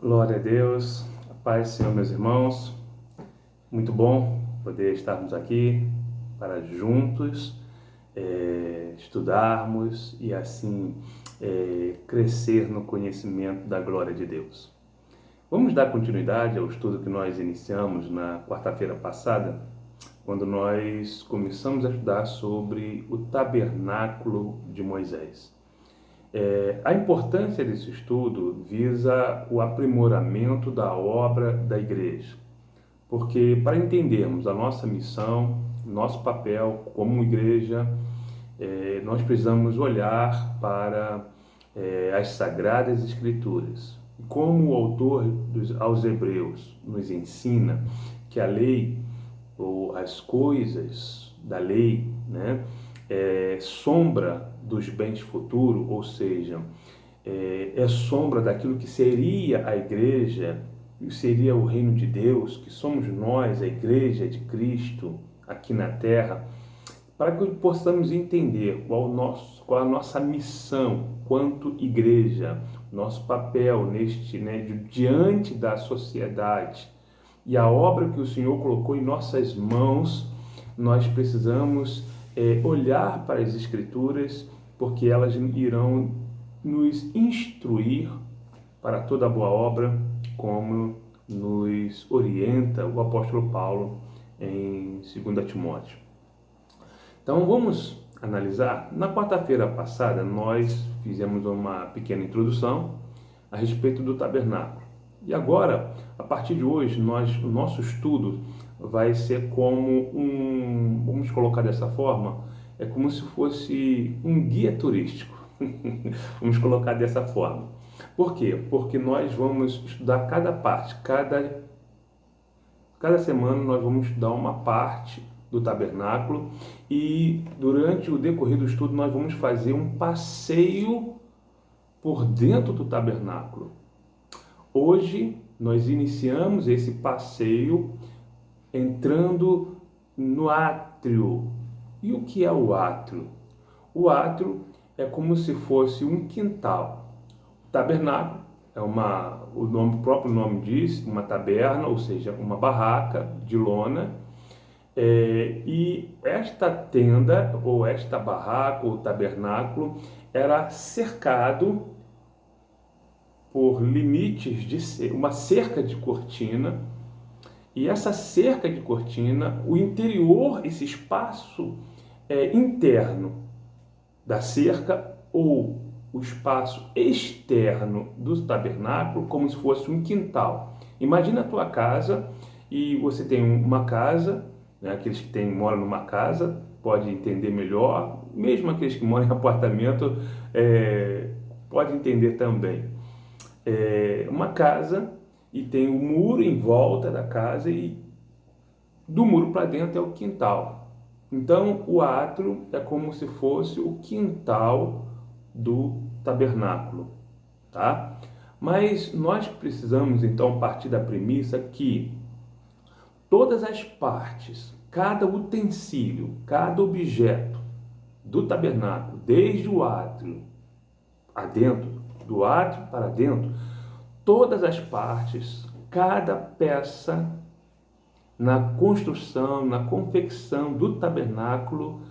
Glória a Deus, a paz, Senhor, meus irmãos. Muito bom poder estarmos aqui para juntos estudarmos e assim crescer no conhecimento da glória de Deus. Vamos dar continuidade ao estudo que nós iniciamos na quarta-feira passada, quando nós começamos a estudar sobre o tabernáculo de Moisés. A importância desse estudo visa o aprimoramento da obra da igreja, porque para entendermos a nossa missão, nosso papel como igreja, nós precisamos olhar para as Sagradas Escrituras. Como o autor aos Hebreus nos ensina que a lei, ou as coisas da lei, sombra dos bens futuros, ou seja, é sombra daquilo que seria a igreja, seria o reino de Deus, que somos nós, a igreja de Cristo, aqui na terra, para que possamos entender qual a nossa missão quanto igreja, nosso papel diante da sociedade e a obra que o Senhor colocou em nossas mãos. Nós precisamos olhar para as Escrituras, porque elas irão nos instruir para toda boa obra, como nos orienta o apóstolo Paulo em 2 Timóteo. Então vamos analisar. Na quarta-feira passada nós fizemos uma pequena introdução a respeito do tabernáculo. E agora, a partir de hoje, o nosso estudo vai ser como vamos colocar dessa forma, é como se fosse um guia turístico. Vamos colocar dessa forma. Por quê? Porque nós vamos estudar cada parte, cada semana nós vamos estudar uma parte do tabernáculo e durante o decorrer do estudo nós vamos fazer um passeio por dentro do tabernáculo. Hoje nós iniciamos esse passeio entrando no átrio. E o que é o átrio? O átrio é como se fosse um quintal. O tabernáculo é o próprio nome diz, uma taberna, ou seja, uma barraca de lona. E esta tenda, ou esta barraca, ou tabernáculo, era cercado por limites de uma cerca de cortina. E essa cerca de cortina, o interior, esse espaço interno da cerca, ou o espaço externo do tabernáculo, como se fosse um quintal. Imagina a tua casa, e você tem uma casa, aqueles que moram numa casa podem entender melhor, mesmo aqueles que moram em apartamento podem entender também. Uma casa, e tem um muro em volta da casa, e do muro para dentro é o quintal. Então, o átrio é como se fosse o quintal do tabernáculo, tá? Mas nós precisamos, então, partir da premissa que todas as partes, cada utensílio, cada objeto do tabernáculo, desde o átrio adentro, do átrio para dentro, todas as partes, cada peça na construção, na confecção do tabernáculo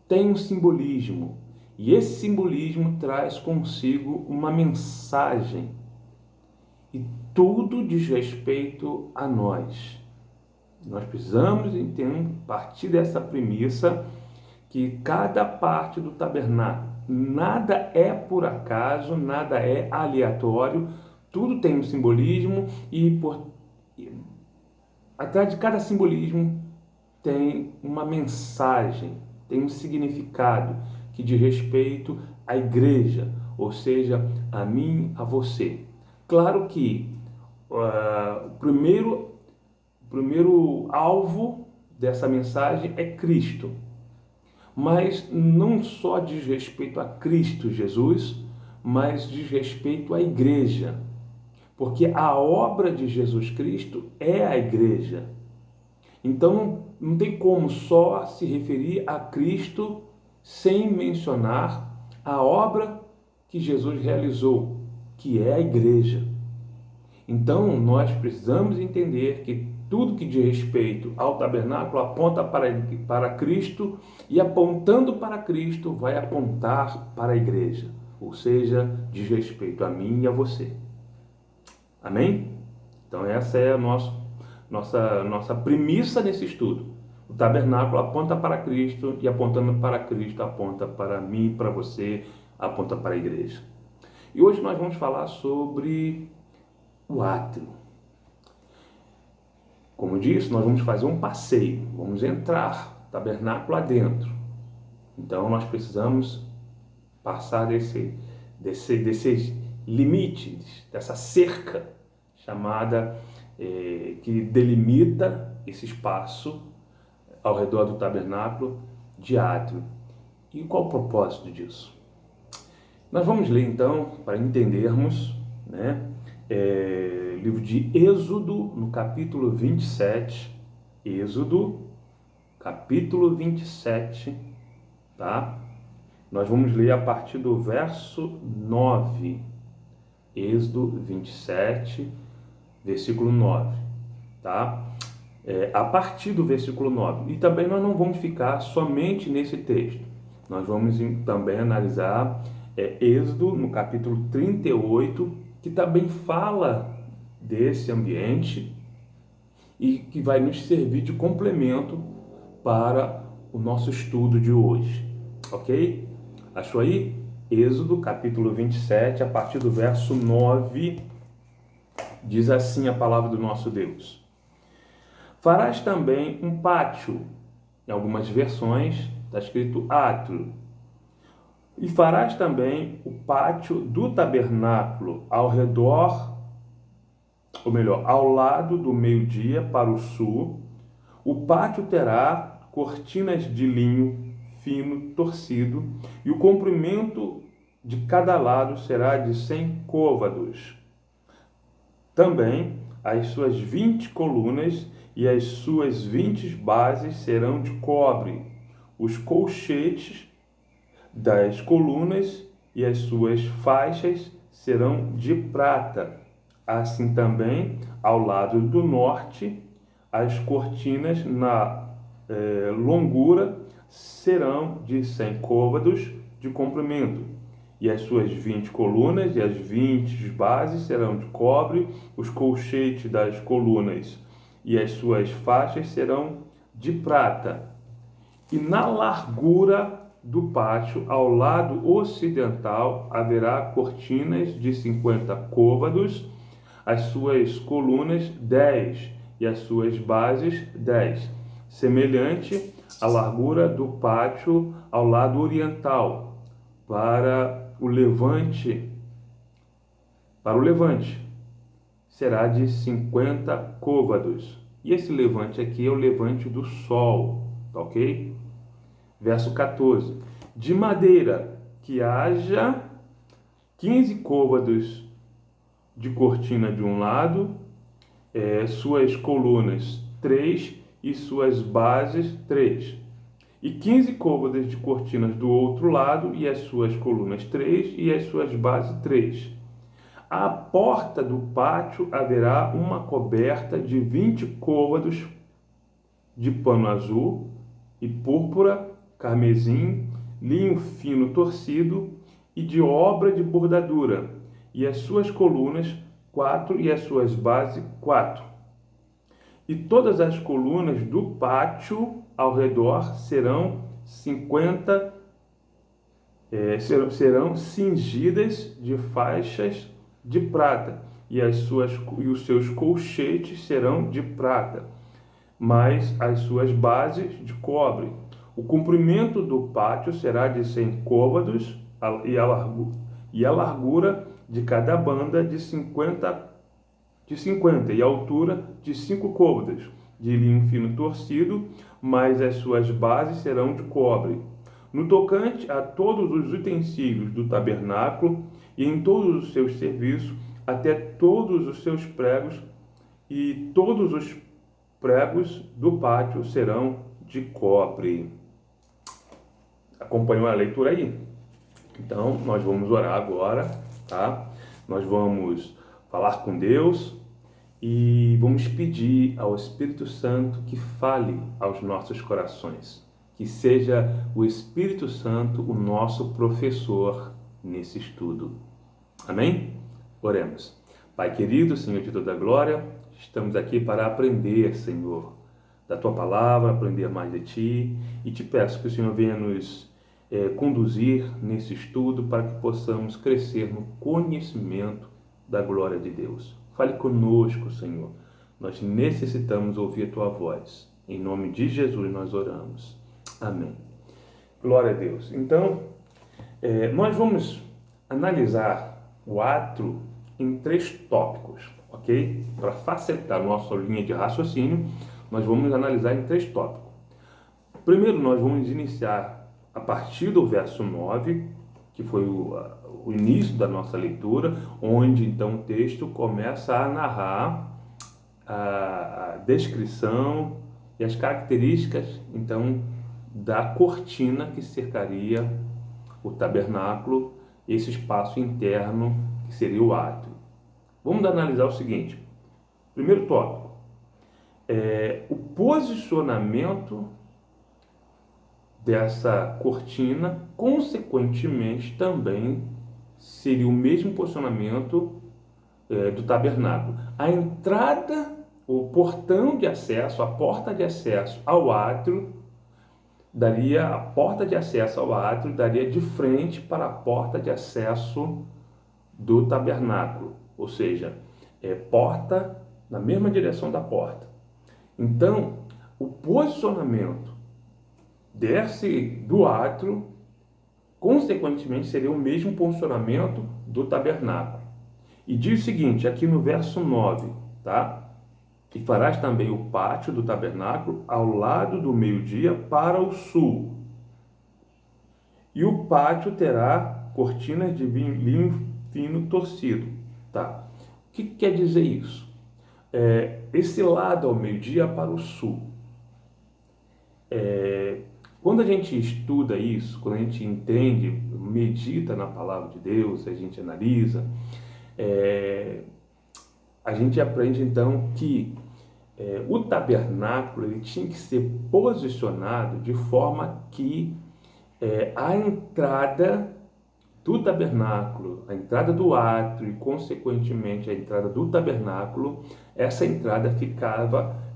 tem um simbolismo. E esse simbolismo traz consigo uma mensagem. E tudo diz respeito a nós. Nós precisamos partir dessa premissa que cada parte do tabernáculo, nada é por acaso, nada é aleatório, tudo tem um simbolismo e atrás de cada simbolismo tem uma mensagem, tem um significado que diz respeito à igreja, ou seja, a mim, a você. Claro que o primeiro alvo dessa mensagem é Cristo, mas não só diz respeito a Cristo Jesus, mas diz respeito à igreja, porque a obra de Jesus Cristo é a igreja. Então não tem como só se referir a Cristo sem mencionar a obra que Jesus realizou, que é a igreja. Então, nós precisamos entender que tudo que diz respeito ao tabernáculo aponta para Cristo, e apontando para Cristo vai apontar para a igreja, ou seja, diz respeito a mim e a você. Amém? Então essa é a nossa premissa nesse estudo. O tabernáculo aponta para Cristo, e apontando para Cristo aponta para mim, para você, aponta para a igreja. E hoje nós vamos falar sobre o átrio. Como eu disse, nós vamos fazer um passeio, vamos entrar tabernáculo adentro. Então nós precisamos passar desses limites, dessa cerca chamada que delimita esse espaço ao redor do tabernáculo de átrio. E qual o propósito disso? Nós vamos ler então, para entendermos, livro de Êxodo, no capítulo 27, Êxodo, capítulo 27, tá? Nós vamos ler a partir do verso 9, Êxodo 27, versículo 9, tá? A partir do versículo 9. E também nós não vamos ficar somente nesse texto. Nós vamos também analisar Êxodo, no capítulo 38, que também fala desse ambiente e que vai nos servir de complemento para o nosso estudo de hoje. Ok? Achou aí? Êxodo, capítulo 27, a partir do verso 9, diz assim a palavra do nosso Deus. Farás também um pátio, em algumas versões está escrito átrio, e farás também o pátio do tabernáculo ao redor, ou melhor, ao lado do meio-dia para o sul. O pátio terá cortinas de linho fino torcido, e o comprimento de cada lado será de 100 côvados. Também as suas 20 colunas e as suas 20 bases serão de cobre. Os colchetes das colunas e as suas faixas serão de prata. Assim também, ao lado do norte, as cortinas na longura serão de 100 côvados de comprimento, e as suas 20 colunas e as 20 bases serão de cobre. Os colchetes das colunas e as suas faixas serão de prata. E na largura do pátio, ao lado ocidental, haverá cortinas de 50 côvados, as suas colunas 10 e as suas bases 10, semelhante à largura do pátio ao lado oriental, para o levante será de 50 côvados. E esse levante aqui é o levante do sol, tá ok? Verso 14. De madeira que haja 15 côvados de cortina de um lado, suas colunas 3 e suas bases 3. E 15 côvados de cortinas do outro lado, e as suas colunas 3 e as suas bases 3. À porta do pátio haverá uma coberta de 20 côvados de pano azul e púrpura, carmesim, linho fino torcido e de obra de bordadura, e as suas colunas 4 e as suas bases 4. E todas as colunas do pátio ao redor serão serão cingidas de faixas de prata, e os seus colchetes serão de prata, mas as suas bases de cobre. O comprimento do pátio será de 100 côvados e a largura de cada banda de 50 e a altura de 5 côvados de linho fino torcido, mas as suas bases serão de cobre. No tocante a todos os utensílios do tabernáculo e em todos os seus serviços, até todos os seus pregos, e todos os pregos do pátio serão de cobre. Acompanhou a leitura aí? Então, nós vamos orar agora, tá? Nós vamos falar com Deus e vamos pedir ao Espírito Santo que fale aos nossos corações, que seja o Espírito Santo o nosso professor nesse estudo. Amém? Oremos. Pai querido, Senhor de toda a glória, estamos aqui para aprender, Senhor, da Tua palavra, aprender mais de Ti, e Te peço que o Senhor venha nos conduzir nesse estudo para que possamos crescer no conhecimento da glória de Deus. Fale conosco, Senhor. Nós necessitamos ouvir a Tua voz. Em nome de Jesus nós oramos. Amém. Glória a Deus. Então, nós vamos analisar o átrio em 3 tópicos, ok? Para facilitar a nossa linha de raciocínio, nós vamos analisar em 3 tópicos. Primeiro, nós vamos iniciar a partir do verso 9, que foi o início da nossa leitura, onde então o texto começa a narrar a descrição e as características então da cortina que cercaria o tabernáculo, esse espaço interno que seria o átrio. Vamos analisar o seguinte. Primeiro tópico, o posicionamento dessa cortina, consequentemente, também seria o mesmo posicionamento do tabernáculo. A entrada, o portão de acesso, a porta de acesso ao átrio, a porta de acesso ao átrio daria de frente para a porta de acesso do tabernáculo, ou seja, porta na mesma direção da porta. Então, o posicionamento do átrio, consequentemente, seria o mesmo posicionamento do tabernáculo. E diz o seguinte, aqui no verso 9, tá? E farás também o pátio do tabernáculo ao lado do meio-dia para o sul. E o pátio terá cortinas de linho fino torcido, tá? O que quer dizer isso? Esse lado ao meio-dia para o sul. Quando a gente estuda isso, quando a gente entende, medita na palavra de Deus, a gente analisa, a gente aprende então que o tabernáculo ele tinha que ser posicionado de forma que a entrada do tabernáculo, a entrada do átrio e consequentemente a entrada do tabernáculo, essa entrada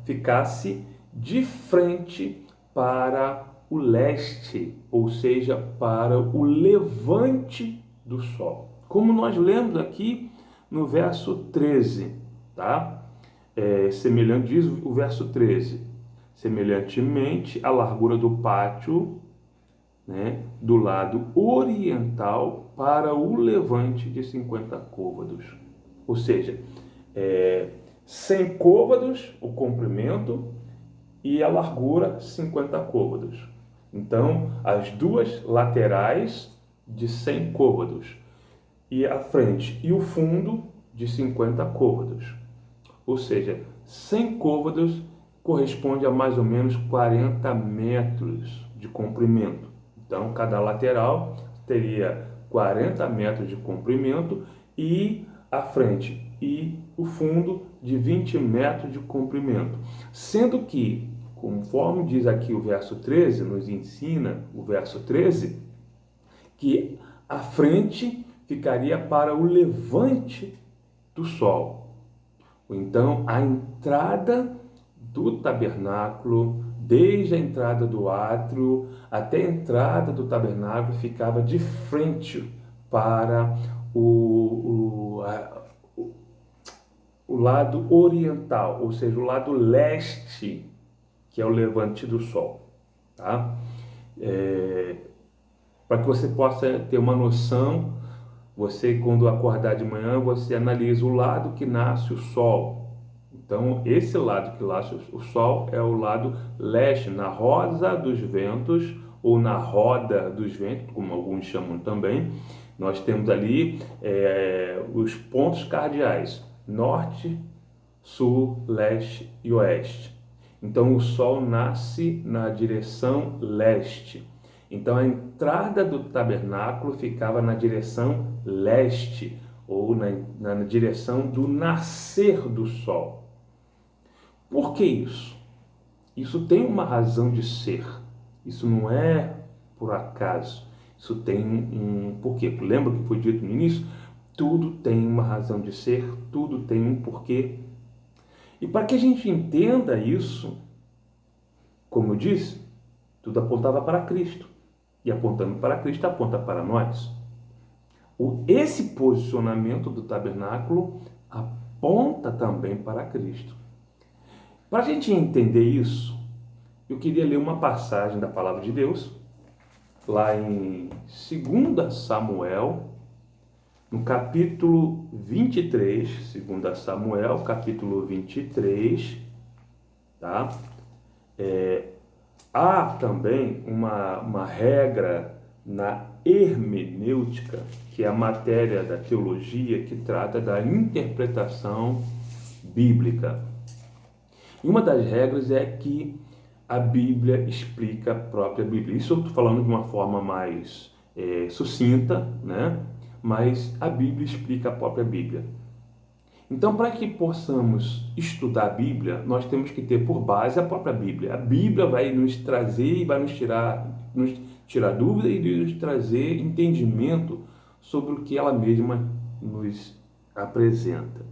ficasse de frente para o leste, ou seja, para o levante do sol. Como nós lemos aqui no verso 13, tá? Semelhante, diz o verso 13, semelhantemente a largura do pátio, né, do lado oriental para o levante de 50 côvados. Ou seja, 100 côvados o comprimento e a largura 50 côvados. Então, as duas laterais de 100 côvados e a frente e o fundo de 50 côvados. Ou seja, 100 côvados corresponde a mais ou menos 40 metros de comprimento. Então, cada lateral teria 40 metros de comprimento e a frente e o fundo de 20 metros de comprimento. Sendo que, conforme diz aqui o verso 13, nos ensina o verso 13, que a frente ficaria para o levante do sol. Então, a entrada do tabernáculo, desde a entrada do átrio até a entrada do tabernáculo, ficava de frente para o lado oriental, ou seja, o lado leste, que é o levante do sol, tá? Para que você possa ter uma noção, você, quando acordar de manhã, você analisa o lado que nasce o sol. Então, esse lado que nasce o sol é o lado leste, na rosa dos ventos, ou na roda dos ventos, como alguns chamam também. Nós temos ali os pontos cardeais, norte, sul, leste e oeste. Então, o sol nasce na direção leste. Então, a entrada do tabernáculo ficava na direção leste, ou na direção do nascer do sol. Por que isso? Isso tem uma razão de ser. Isso não é por acaso. Isso tem um porquê. Lembra que foi dito no início? Tudo tem uma razão de ser, tudo tem um porquê. E para que a gente entenda isso, como eu disse, tudo apontava para Cristo. E apontando para Cristo, aponta para nós. Esse posicionamento do tabernáculo aponta também para Cristo. Para a gente entender isso, eu queria ler uma passagem da Palavra de Deus, lá em 2 Samuel, no capítulo 23, 2 Samuel, capítulo 23, tá? Há também uma regra na hermenêutica, que é a matéria da teologia que trata da interpretação bíblica. E uma das regras é que a Bíblia explica a própria Bíblia. Isso eu estou falando de uma forma mais sucinta, né? Mas a Bíblia explica a própria Bíblia. Então, para que possamos estudar a Bíblia, nós temos que ter por base a própria Bíblia. A Bíblia vai nos trazer e vai nos tirar dúvida e nos trazer entendimento sobre o que ela mesma nos apresenta.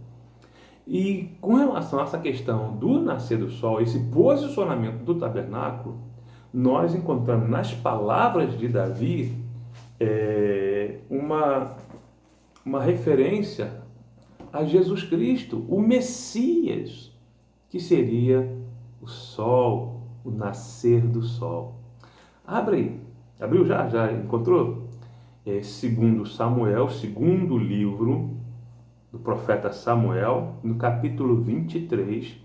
E com relação a essa questão do nascer do sol, esse posicionamento do tabernáculo, nós encontramos nas palavras de Davi uma referência a Jesus Cristo, o Messias, que seria o sol, o nascer do sol. Abre aí. Abriu já? Já encontrou? Segundo Samuel, segundo livro do profeta Samuel, no capítulo 23,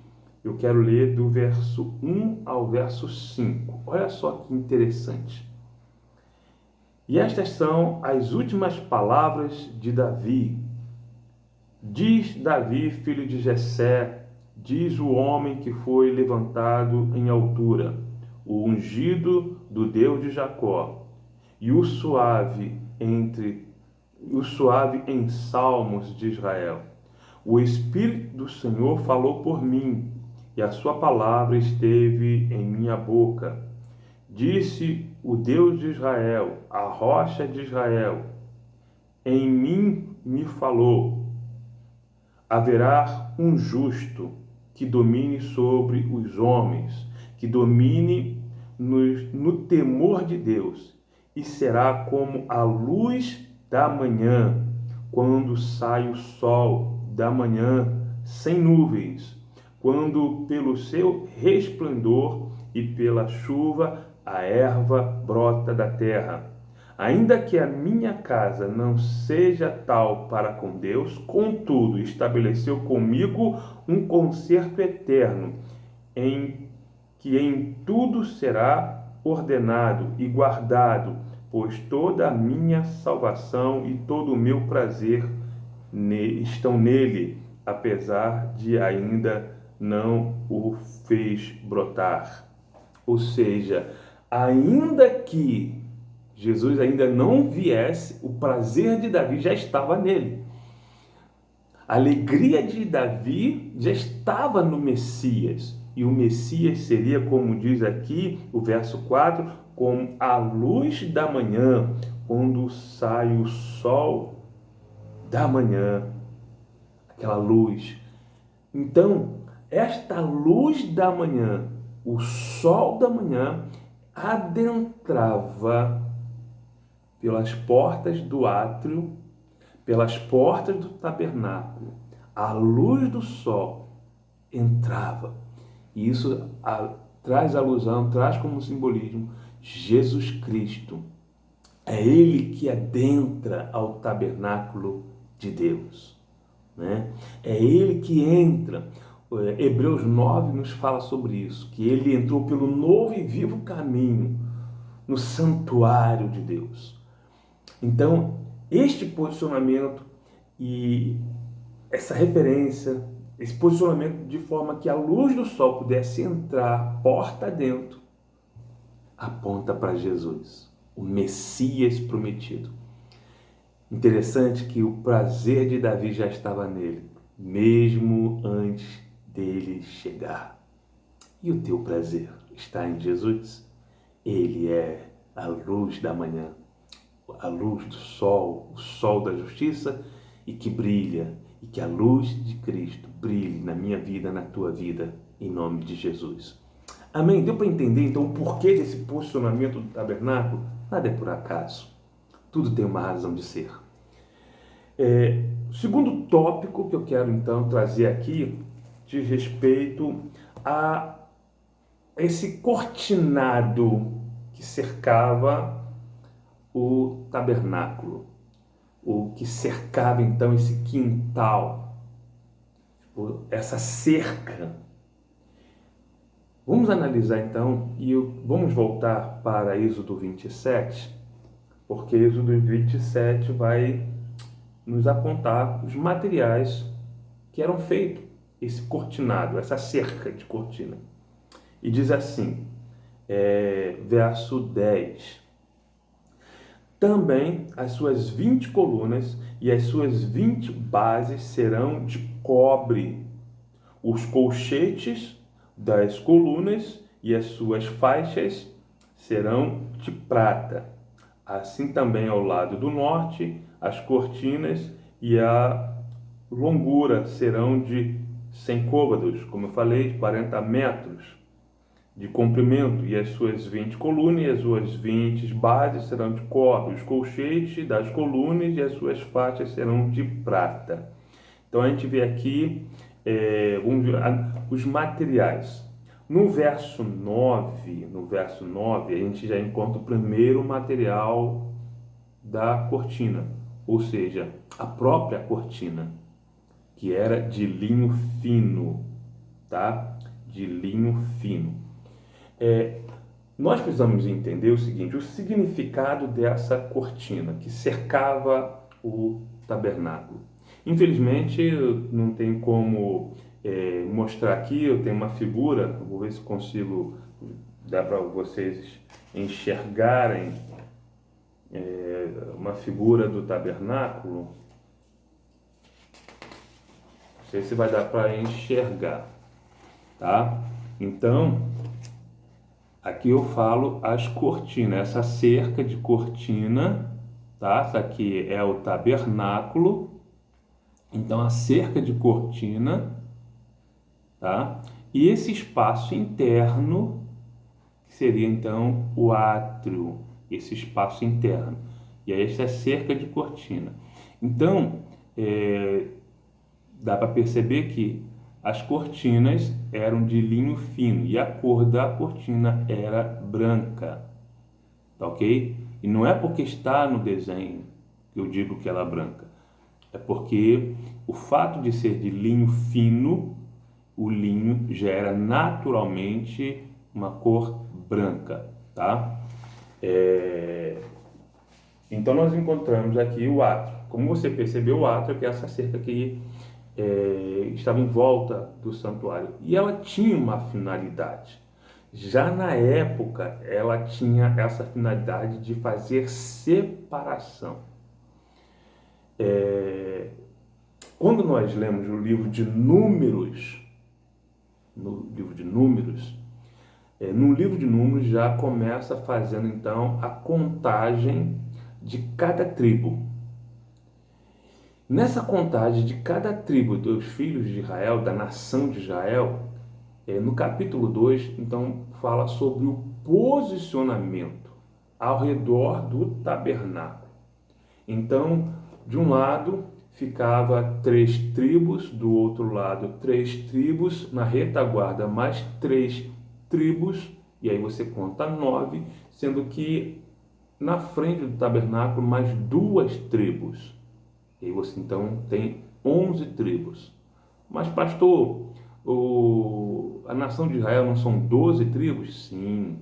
eu quero ler do verso 1 ao verso 5. Olha só que interessante. E estas são as últimas palavras de Davi. Diz Davi, filho de Jessé, diz o homem que foi levantado em altura, o ungido do Deus de Jacó, e o suave em salmos de Israel. O Espírito do Senhor falou por mim, e a sua palavra esteve em minha boca. Disse o Deus de Israel, a rocha de Israel, em mim me falou. Haverá um justo que domine sobre os homens, que domine no temor de Deus, e será como a luz da manhã, quando sai o sol da manhã sem nuvens, quando pelo seu resplendor e pela chuva a erva brota da terra. Ainda que a minha casa não seja tal para com Deus, contudo estabeleceu comigo um concerto eterno, em que em tudo será ordenado e guardado, pois toda a minha salvação e todo o meu prazer estão nele, apesar de ainda não o fez brotar. Ou seja, ainda que Jesus ainda não viesse, o prazer de Davi já estava nele. A alegria de Davi já estava no Messias. E o Messias seria, como diz aqui o verso 4, como a luz da manhã, quando sai o sol da manhã. Aquela luz. Então, esta luz da manhã, o sol da manhã, adentrava pelas portas do átrio, pelas portas do tabernáculo. A luz do sol entrava. E isso traz alusão, traz como simbolismo Jesus Cristo. É Ele que adentra ao tabernáculo de Deus, né? É Ele que entra. Hebreus 9 nos fala sobre isso, que Ele entrou pelo novo e vivo caminho no santuário de Deus. Então, este posicionamento e essa referência, esse posicionamento de forma que a luz do sol pudesse entrar porta dentro, aponta para Jesus, o Messias prometido. Interessante que o prazer de Davi já estava nele, mesmo antes dele chegar. E o teu prazer está em Jesus? Ele é a luz da manhã, a luz do sol, o sol da justiça, e que brilha, e que a luz de Cristo brilhe na minha vida, na tua vida, em nome de Jesus. Amém? Deu para entender então o porquê desse posicionamento do tabernáculo? Nada é por acaso. Tudo tem uma razão de ser. O segundo tópico que eu quero então trazer aqui diz respeito a esse cortinado que cercava o tabernáculo, o que cercava então esse quintal, essa cerca. Vamos analisar então e vamos voltar para Êxodo 27, porque Êxodo 27 vai nos apontar os materiais que eram feitos, esse cortinado, essa cerca de cortina. E diz assim, verso 10: também as suas 20 colunas e as suas 20 bases serão de cobre, os colchetes das colunas e as suas faixas serão de prata. Assim também ao lado do norte, as cortinas e a longura serão de 100 côvados, como eu falei, de 40 metros de comprimento, e as suas 20 colunas e as suas 20 bases serão de cobre, os colchetes das colunas e as suas faixas serão de prata. Então a gente vê aqui os materiais. No verso 9, a gente já encontra o primeiro material da cortina, ou seja, a própria cortina, que era de linho fino, tá? De linho fino. Nós precisamos entender o seguinte, o significado dessa cortina que cercava o tabernáculo. Infelizmente, não tem como mostrar aqui, eu tenho uma figura, vou ver se consigo dar para vocês enxergarem uma figura do tabernáculo. Não sei se vai dar para enxergar, tá? Então, aqui eu falo as cortinas, essa cerca de cortina, tá? Essa aqui é o tabernáculo. Então, a cerca de cortina, tá? E esse espaço interno, que seria então o átrio, esse espaço interno. E aí, essa é a cerca de cortina. Então, dá para perceber que as cortinas eram de linho fino e a cor da cortina era branca, tá ok? E não é porque está no desenho que eu digo que ela é branca, é porque o fato de ser de linho fino, o linho já era naturalmente uma cor branca, tá? Então nós encontramos aqui o átrio. Como você percebeu, o átrio é que essa cerca que estava em volta do santuário, e ela tinha uma finalidade. Já na época, ela tinha essa finalidade de fazer separação. Quando nós lemos o livro de Números, no livro de Números já começa fazendo então a contagem de cada tribo. Nessa contagem de cada tribo dos filhos de Israel, da nação de Israel, no capítulo 2, então, fala sobre o posicionamento ao redor do tabernáculo. Então, de um lado ficava 3 tribos, do outro lado 3 tribos, na retaguarda mais 3 tribos, e aí você conta 9, sendo que na frente do tabernáculo mais 2 tribos. E aí você então tem 11 tribos. Mas pastor, a nação de Israel não são 12 tribos? Sim.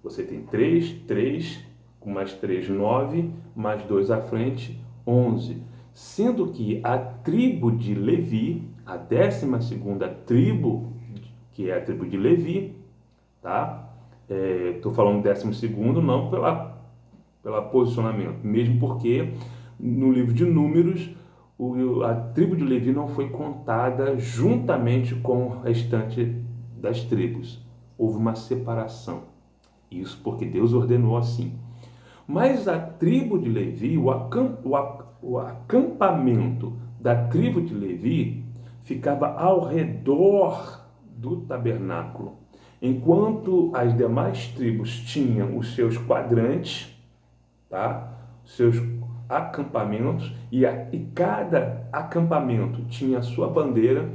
Você tem 3, com mais 3, 9, mais 2 à frente, 11. Sendo que a tribo de Levi, a 12ª tribo, que é a tribo de Levi, tá? Estou falando 12º não pela posicionamento, mesmo porque no livro de Números, a tribo de Levi não foi contada juntamente com o restante das tribos. Houve uma separação. Isso porque Deus ordenou assim. Mas a tribo de Levi, o acampamento da tribo de Levi ficava ao redor do tabernáculo. Enquanto as demais tribos tinham os seus quadrantes, tá? Seus acampamentos, e cada acampamento tinha a sua bandeira.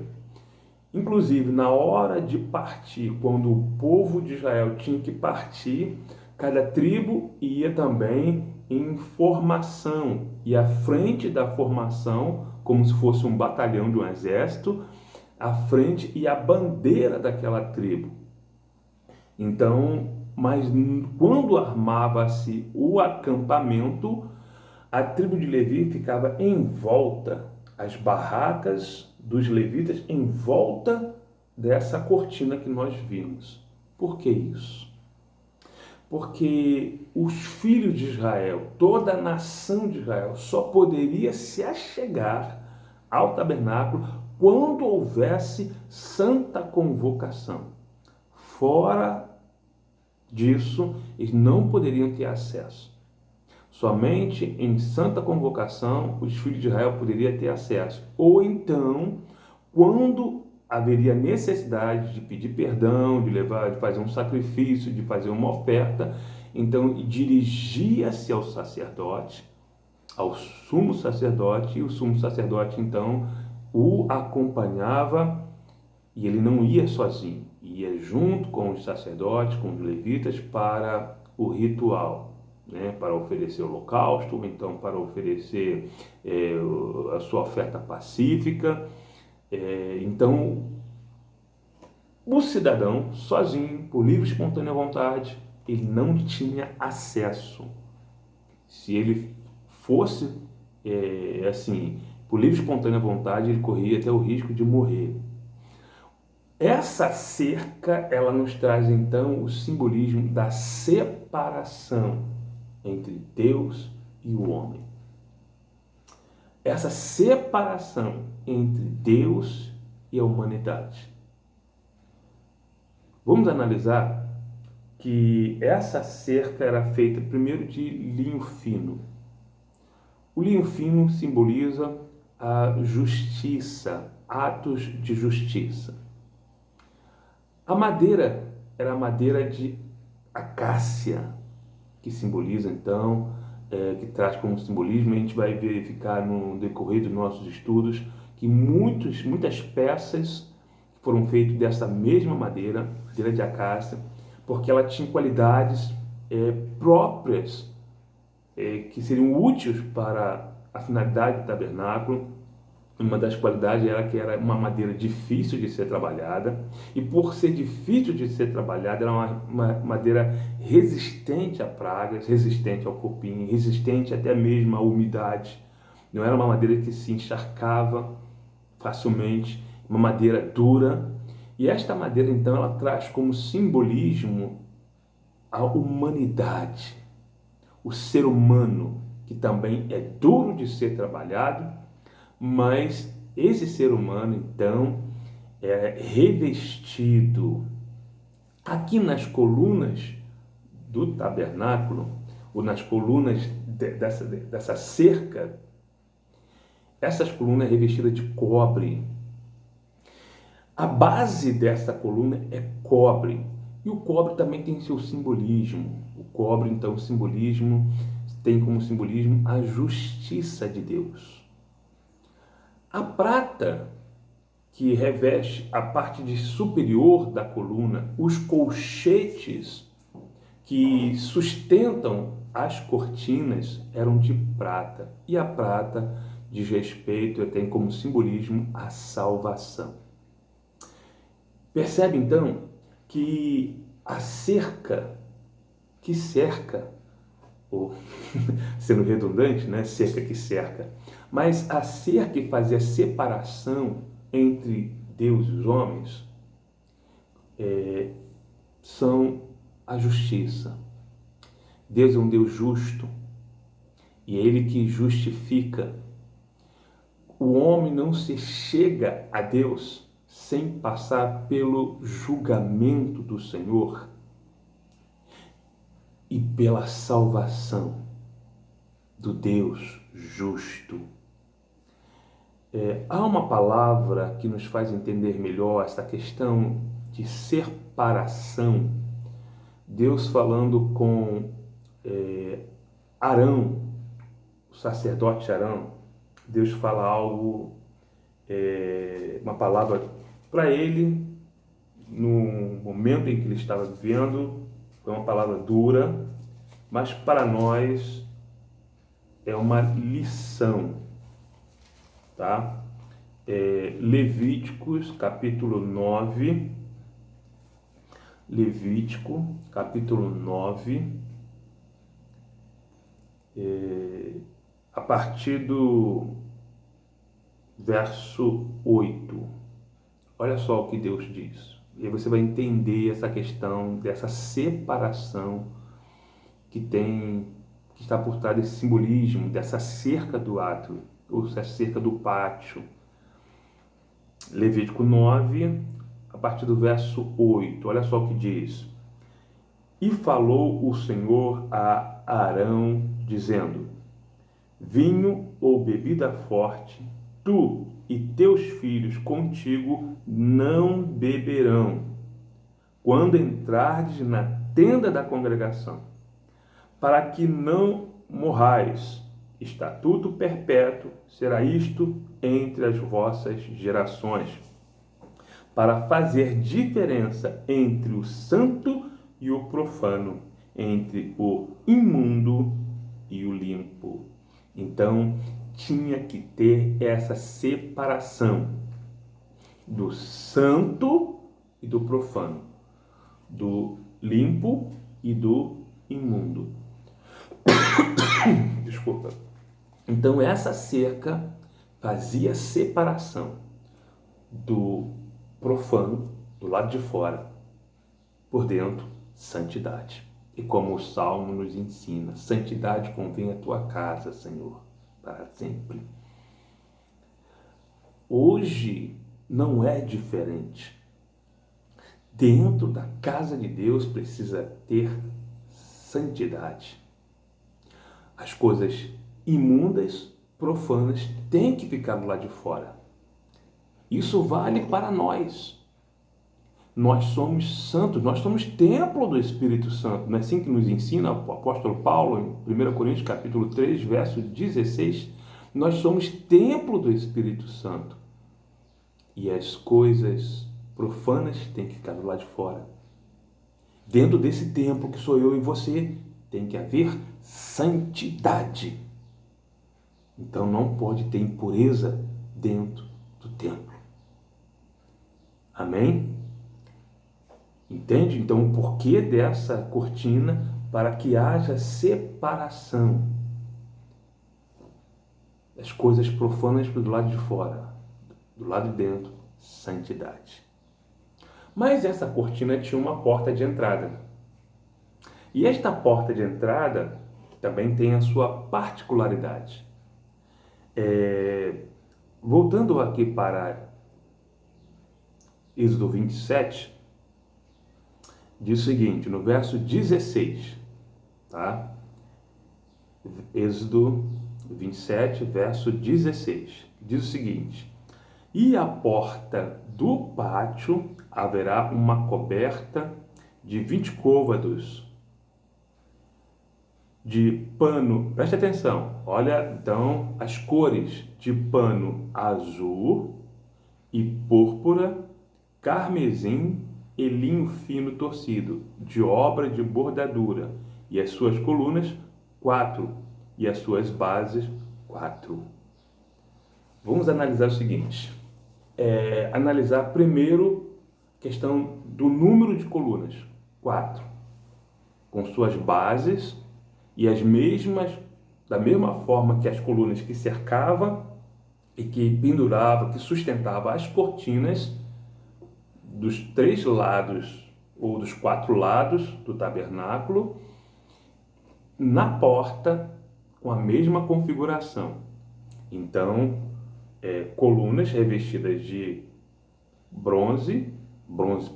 Inclusive, na hora de partir, quando o povo de Israel tinha que partir, cada tribo ia também em formação, e à frente da formação, como se fosse um batalhão de um exército, à frente e a bandeira daquela tribo. Então, mas quando armava-se o acampamento, a tribo de Levi ficava em volta, as barracas dos levitas em volta dessa cortina que nós vimos. Por que isso? Porque os filhos de Israel, toda a nação de Israel, só poderia se achegar ao tabernáculo quando houvesse santa convocação. Fora disso, eles não poderiam ter acesso. Somente em santa convocação os filhos de Israel poderiam ter acesso. Ou então, quando haveria necessidade de pedir perdão, de fazer um sacrifício, de fazer uma oferta, então dirigia-se ao sacerdote, ao sumo sacerdote, e o sumo sacerdote então o acompanhava, e ele não ia sozinho, ia junto com os sacerdotes, com os levitas, para o ritual, né? Para oferecer o holocausto, ou então para oferecer a sua oferta pacífica. Então, o cidadão, sozinho, por livre e espontânea vontade, ele não tinha acesso. Se ele fosse assim, por livre e espontânea vontade, ele corria até o risco de morrer. Essa cerca, ela nos traz então o simbolismo da separação entre Deus e o homem. Essa separação entre Deus e a humanidade. Vamos analisar que essa cerca era feita primeiro de linho fino. O linho fino simboliza a justiça, atos de justiça. A madeira era a madeira de acácia, que simboliza então, que traz como simbolismo, e a gente vai verificar no decorrer dos nossos estudos, que muitas peças foram feitas dessa mesma madeira, madeira de acácia, porque ela tinha qualidades próprias, que seriam úteis para a finalidade do tabernáculo. Uma das qualidades era que era uma madeira difícil de ser trabalhada, e por ser difícil de ser trabalhada, era uma madeira resistente a pragas, resistente ao cupim, resistente até mesmo à umidade. Não era uma madeira que se encharcava facilmente, uma madeira dura. E esta madeira, então, ela traz como simbolismo a humanidade, o ser humano, que também é duro de ser trabalhado, mas esse ser humano, então, é revestido aqui nas colunas do tabernáculo, ou nas colunas dessa cerca. Essas colunas revestidas de cobre. A base dessa coluna é cobre, e o cobre também tem seu simbolismo. O cobre, então, tem como simbolismo a justiça de Deus. A prata, que reveste a parte superior da coluna, os colchetes que sustentam as cortinas eram de prata, e a prata diz respeito, tem como simbolismo a salvação. Percebe então que a cerca que cerca, ou sendo redundante, né? Cerca que cerca, mas a cerca que fazia separação entre Deus e os homens são a justiça. Deus é um Deus justo, e é Ele que justifica. O homem não se chega a Deus sem passar pelo julgamento do Senhor e pela salvação do Deus justo. Há uma palavra que nos faz entender melhor essa questão de separação. Deus falando com Arão, o sacerdote Arão, Deus fala algo, uma palavra para ele, no momento em que ele estava vivendo, foi uma palavra dura, mas para nós é uma lição, tá? Levíticos, capítulo 9, Levítico, capítulo 9, a partir do verso 8. Olha só o que Deus diz. E aí você vai entender essa questão dessa separação que está por trás desse simbolismo, dessa cerca do átrio, ou essa cerca do pátio. Levítico 9, a partir do verso 8. Olha só o que diz. E falou o Senhor a Arão, dizendo: vinho ou bebida forte, tu e teus filhos contigo não beberão, quando entrardes na tenda da congregação, para que não morrais. Estatuto perpétuo será isto entre as vossas gerações, para fazer diferença entre o santo e o profano, entre o imundo e o limpo. Então, tinha que ter essa separação do santo e do profano, do limpo e do imundo. Desculpa. Então, essa cerca fazia separação do profano, do lado de fora, por dentro, santidade. E como o Salmo nos ensina, santidade convém à tua casa, Senhor, para sempre. Hoje não é diferente. Dentro da casa de Deus precisa ter santidade. As coisas imundas, profanas, têm que ficar do lado de fora. Isso vale para nós. Nós somos santos, nós somos templo do Espírito Santo. Não é assim que nos ensina o apóstolo Paulo em 1 Coríntios capítulo 3, verso 16? Nós somos templo do Espírito Santo. E as coisas profanas têm que ficar do lado de fora. Dentro desse templo que sou eu e você, tem que haver santidade. Então não pode ter impureza dentro do templo. Amém? Entende? Então o porquê dessa cortina? Para que haja separação das coisas profanas do lado de fora, do lado de dentro, santidade. Mas essa cortina tinha uma porta de entrada. E esta porta de entrada também tem a sua particularidade. Voltando aqui para Êxodo 27, diz o seguinte, no verso 16, tá? Êxodo 27, verso 16, diz o seguinte: e à porta do pátio haverá uma coberta de 20 côvados de pano, preste atenção, olha então as cores de pano azul e púrpura, carmesim e linho fino torcido, de obra de bordadura, e as suas colunas 4, e as suas bases 4. Vamos analisar o seguinte, analisar primeiro a questão do número de colunas, 4, com suas bases, e as mesmas, da mesma forma que as colunas que cercavam e que penduravam, que sustentavam as cortinas dos 3 lados ou dos 4 lados do tabernáculo, na porta com a mesma configuração. Então, colunas revestidas de bronze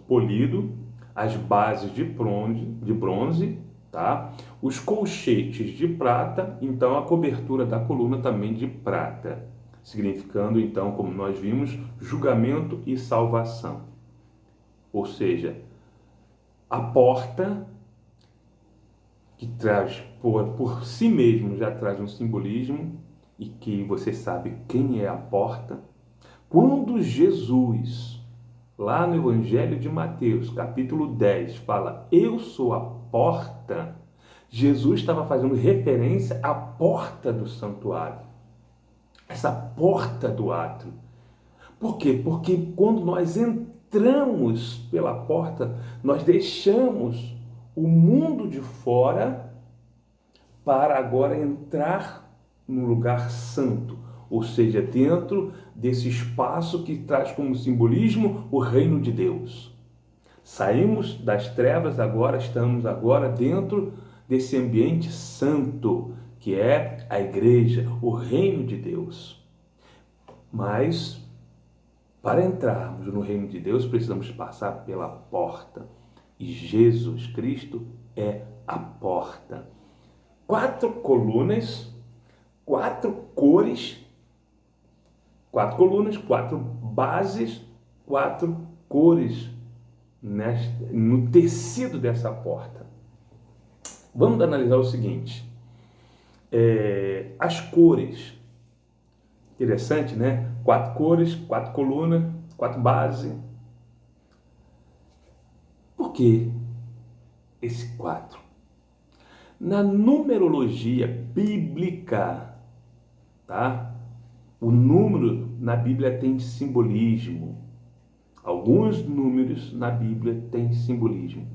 polido, as bases de bronze, tá? Os colchetes de prata, então a cobertura da coluna também de prata, significando então, como nós vimos, julgamento e salvação. Ou seja, a porta que traz por si mesmo já traz um simbolismo, e que você sabe quem é a porta. Quando Jesus, lá no Evangelho de Mateus, capítulo 10, fala, eu sou a porta, Jesus estava fazendo referência à porta do santuário, essa porta do átrio. Por quê? Porque quando nós entramos pela porta, nós deixamos o mundo de fora para agora entrar no lugar santo, ou seja, dentro desse espaço que traz como simbolismo o reino de Deus. Saímos das trevas, agora estamos dentro desse ambiente santo, que é a igreja, o reino de Deus. Mas, para entrarmos no reino de Deus, precisamos passar pela porta. E Jesus Cristo é a porta. 4 colunas, 4 cores, 4 colunas, 4 bases, 4 cores no tecido dessa porta. Vamos analisar o seguinte, as cores, interessante, né? 4 cores, 4 colunas, 4 bases. Por que esse 4? Na numerologia bíblica, tá? O número na Bíblia tem simbolismo. Alguns números na Bíblia têm simbolismo.